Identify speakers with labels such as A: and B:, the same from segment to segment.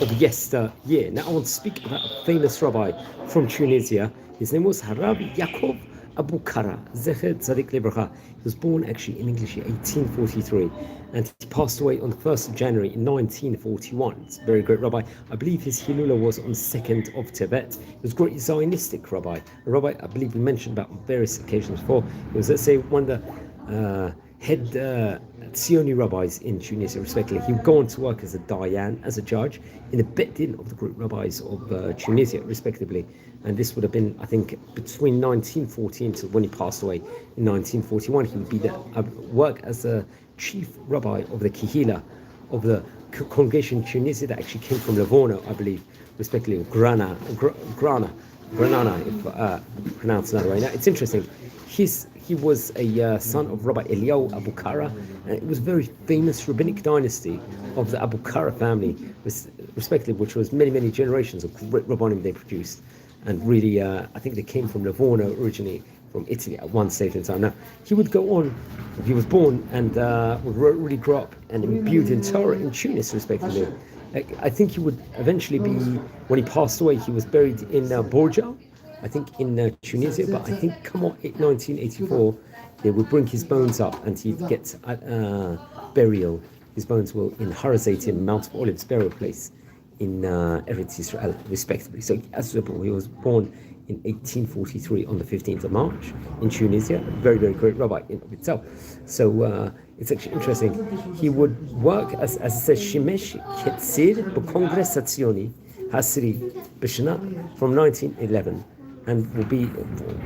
A: of yesteryear. Now I want to speak about a famous rabbi from Tunisia. His name was Rabbi Yakov Abukara, Zecher Tzadik Libracha. He was born actually in English in 1843, and he passed away on the 1st of January in 1941. It's a very great rabbi. I believe his Hilula was on 2nd of Tebet. He was a great Zionistic rabbi, a rabbi I believe we mentioned about on various occasions before. He was, let's say, one of the head Tzioni rabbis in Tunisia, respectively. He would go on to work as a Dayan, as a judge, in the Bet Din of the great rabbis of Tunisia, respectively. And this would have been, I think, between 1914 to when he passed away in 1941. He would be work as a chief rabbi of the Kehillah, of the congregation in Tunisia that actually came from Livorno, I believe, respectively, Granana, if pronounced another way. Now, it's interesting. He was a son of Rabbi Yakov Abukara, and it was a very famous rabbinic dynasty of the Abukara family, respectively, which was many, many generations of great rabbanim they produced. And really, I think they came from Livorno originally, from Italy at one stage in time. Now, he would go on, he was born and would really grow up and imbued in Torah in Tunis, respectively. I think he would eventually be, when he passed away, he was buried in Borja, I think in Tunisia, but I think come on, 1984, they would bring his bones up and he'd get burial. His bones will in Harazaitim, Mount of Olives burial place in Eretz Israel, respectively. So as he was born in 1843 on the 15th of March in Tunisia, a very, very great rabbi in of itself. So it's actually interesting. He would work as it says, Shimesh Ketzir B'Kongress Hatzioni Hasri B'Shana from 1911. And will be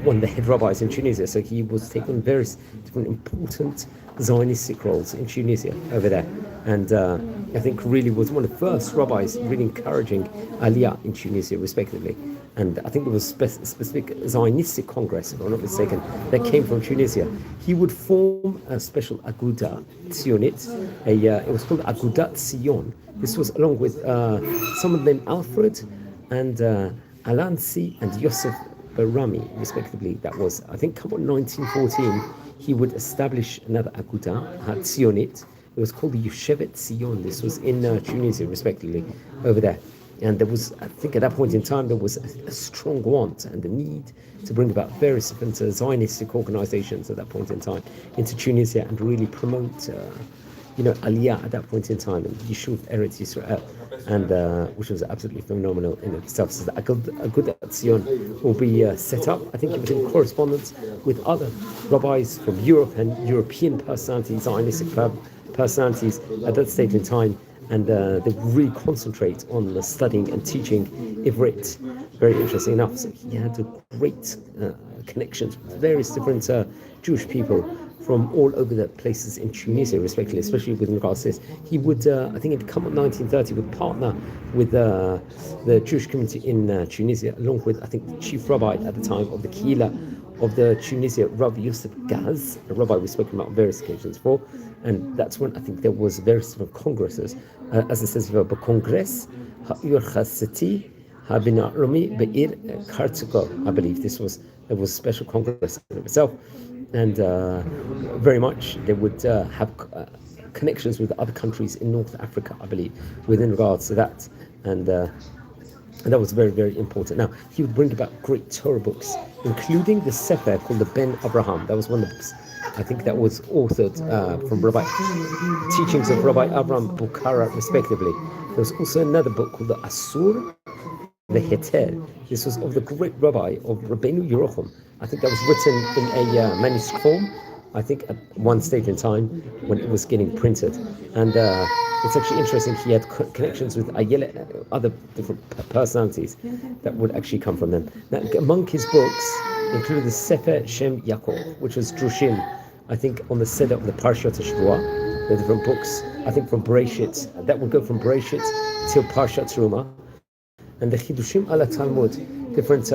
A: one of the head rabbis in Tunisia. So he was taking various different important Zionistic roles in Tunisia over there. And I think really was one of the first rabbis really encouraging Aliyah in Tunisia, respectively. And I think there was a specific Zionistic Congress, if I'm not mistaken, that came from Tunisia. He would form a special Aguda Tzionit. It was called Agudat Tzion. This was along with someone named Alfred and Alansi and Yosef Barami, respectively. That was, I think, come on, 1914, he would establish another Aguda, Tzionit. It was called the Yeshevet Tzion. This was in Tunisia, respectively, over there. And there was, I think at that point in time, there was a strong want and the need to bring about various different Zionistic organizations at that point in time into Tunisia and really promote Aliyah at that point in time, and Yishuv Eretz Yisrael, and which was absolutely phenomenal in itself. So the Agudat Tzion will be set up. I think it was in correspondence with other rabbis from Europe and European personalities, Zionistic personalities at that stage in time, and they really concentrate on the studying and teaching Ivrit. Very interesting enough. So he had great connections with various different Jewish people from all over the places in Tunisia, respectively, especially with regards to this. He would, I think, in 1930, would partner with the Jewish community in Tunisia, along with, I think, the chief rabbi at the time of the Kehillah of the Tunisia, Rabbi Yosef Gaz, a rabbi we've spoken about on various occasions before. And that's when I think there was various different congresses, as it says here, the Congress Ha'ur Chaseti Habina Rumi Be'ir Kartsuko. I believe there was a special congress in itself. And very much they would have connections with other countries in North Africa, I believe, within regards to that. And that was very, very important. Now, he would bring about great Torah books, including the Sefer called the Ben Abraham. That was one of the books, I think, that was authored from teachings of Rabbi Abraham Abukara, respectively. There was also another book called the Asur, the Heter. This was of the great rabbi of Rabbeinu Yerucham. I think that was written in a manuscript form, I think at one stage in time when it was getting printed. And it's actually interesting, he had connections with other different personalities that would actually come from them. Now, among his books included the Sefer Shem Yaakov, which was Drushim, I think, on the Seder of the Parshat HaShavua. The different books, I think, from Bereshit, that would go from Bereshit till Parshat Terumah. And the Chidushim ala Talmud, different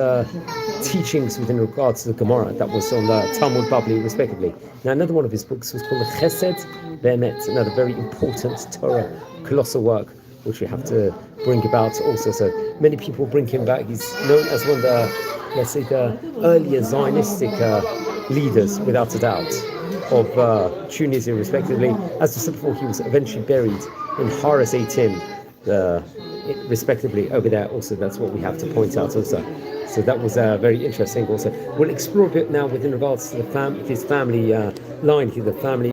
A: teachings within regards to the Gemara that was on the Talmud Babli, respectively. Now, another one of his books was called the Chesed Be'emet, another very important Torah, colossal work, which we have to bring about also. So many people bring him back. He's known as one of the, let's say, the earlier Zionistic leaders, without a doubt, of Tunisia, respectively. As I said before, he was eventually buried in Harazaitim, respectively over there. Also, that's what we have to point out also. So that was very interesting also. We'll explore a bit now within regards to his family line here, the family.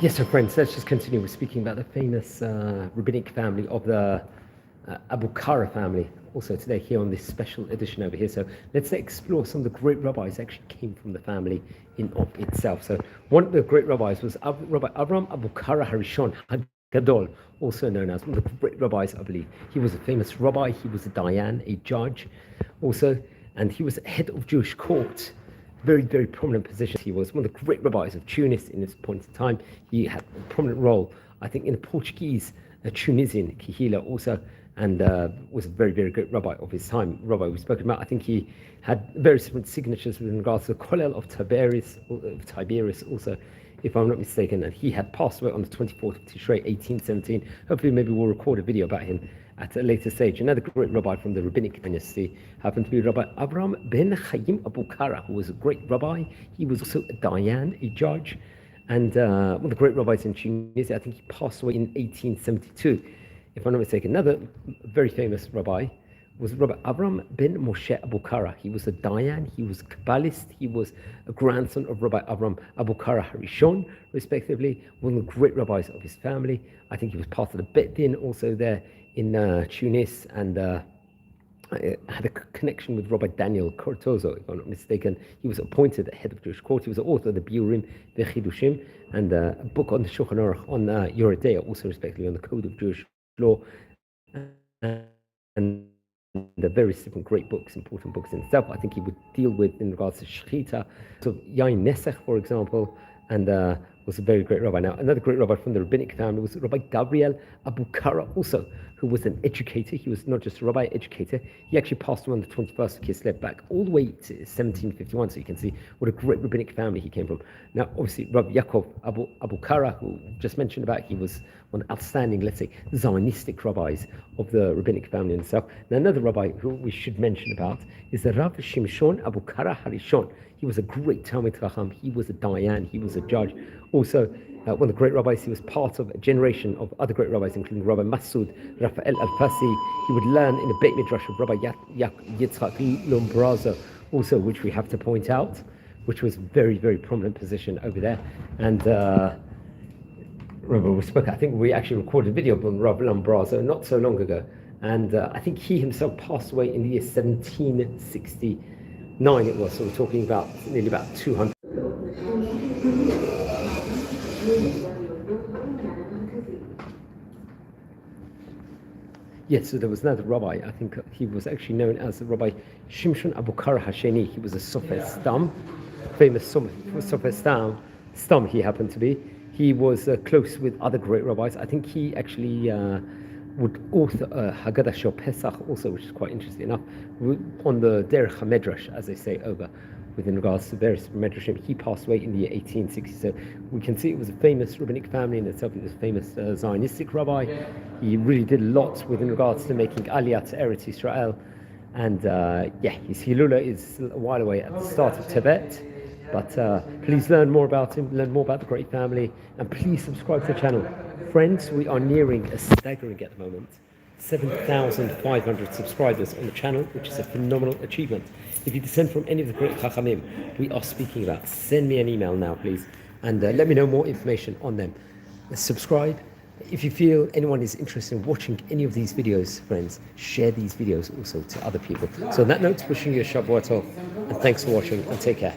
A: Yes, so friends, let's just continue. We're speaking about the famous rabbinic family of the Abukara family, also today here on this special edition over here. So let's explore some of the great rabbis that actually came from the family in of itself. So one of the great rabbis was Rabbi Avram Abukara Harishon Gadol, also known as one of the great rabbis, I believe. He was a famous rabbi, he was a dayan, a judge also, and he was head of Jewish court. Very, very prominent position. He was one of the great rabbis of Tunis in this point in time. He had a prominent role, I think, in the Portuguese Tunisian Kehillah also, and was a very, very great rabbi of his time. Rabbi we've spoken about. I think he had various different signatures with regards to the Kollel of Tiberias also, if I'm not mistaken, and he had passed away on the 24th of Tishrei, 1817. Hopefully, maybe we'll record a video about him at a later stage. Another great rabbi from the rabbinic dynasty happened to be Rabbi Avram ben Chaim Abukara, who was a great rabbi. He was also a dayan, a judge, and one of the great rabbis in Tunisia. I think he passed away in 1872, if I'm not mistaken. Another very famous rabbi was Rabbi Avram ben Moshe Abukara. He was a dayan, he was a Kabbalist, he was a grandson of Rabbi Avram Abukara Harishon, respectively, one of the great rabbis of his family. I think he was part of the Bet Din also there in Tunis, and had a connection with Rabbi Daniel Cortozo, if I'm not mistaken. He was appointed the head of Jewish court. He was the author of the Biurim Vechidushim, and a book on the Shulchan Aruch on Yoredea, also respectively on the code of Jewish law, and the various different great books, important books in itself. I think he would deal with in regards to Shechita, so Yain Nesech, for example, and was a very great rabbi. Now, another great rabbi from the rabbinic family was Rabbi Gabriel Abukara, also, who was an educator. He was not just a rabbi, educator. He actually passed away on the 21st of Kislev, back all the way to 1751, so you can see what a great rabbinic family he came from. Now, obviously, Rabbi Yakov Abukara, who just mentioned about, he was one of the outstanding, let's say, Zionistic rabbis of the rabbinic family in itself. Now, another rabbi who we should mention about is the Rav Shimshon Abukara Harishon. He was a great Talmid Chacham. He was a dayan. He was a judge. Also, one of the great rabbis. He was part of a generation of other great rabbis, including Rabbi Masud Raphael Al-Fasi. He would learn in the Beit Midrash of Rabbi Yitzchak Lombrazo, also, which we have to point out, which was very, very prominent position over there. And Rabbi, we spoke, I think we actually recorded a video on Rabbi Lombrazo not so long ago. And I think he himself passed away in the year 1769 it was, so we're talking about nearly about 200. Yes, so there was another rabbi, I think he was actually known as Rabbi Shimshon Abukara Hasheni. He was a Sofer Stam, famous Sofer Stam he happened to be. He was close with other great rabbis. I think he actually would author Haggadah Shel Pesach also, which is quite interesting enough, on the Derech HaMedrash, as they say, over within regards to various medrashim. He passed away in the year 1860. So we can see it was a famous rabbinic family in itself. It was a famous Zionistic rabbi. He really did a lot within regards to making Aliyah to Eretz Israel. And his Hilula is a while away at the start of Tibet. But please learn more about him, learn more about the great family, and please subscribe to the channel. Friends, we are nearing a staggering at the moment 7,500 subscribers on the channel, which is a phenomenal achievement. If you descend from any of the great Chachamim we are speaking about, send me an email now, please, and let me know more information on them. Subscribe. If you feel anyone is interested in watching any of these videos, friends, share these videos also to other people. So on that note, wishing you a Shabbat Tov, and thanks for watching, and take care.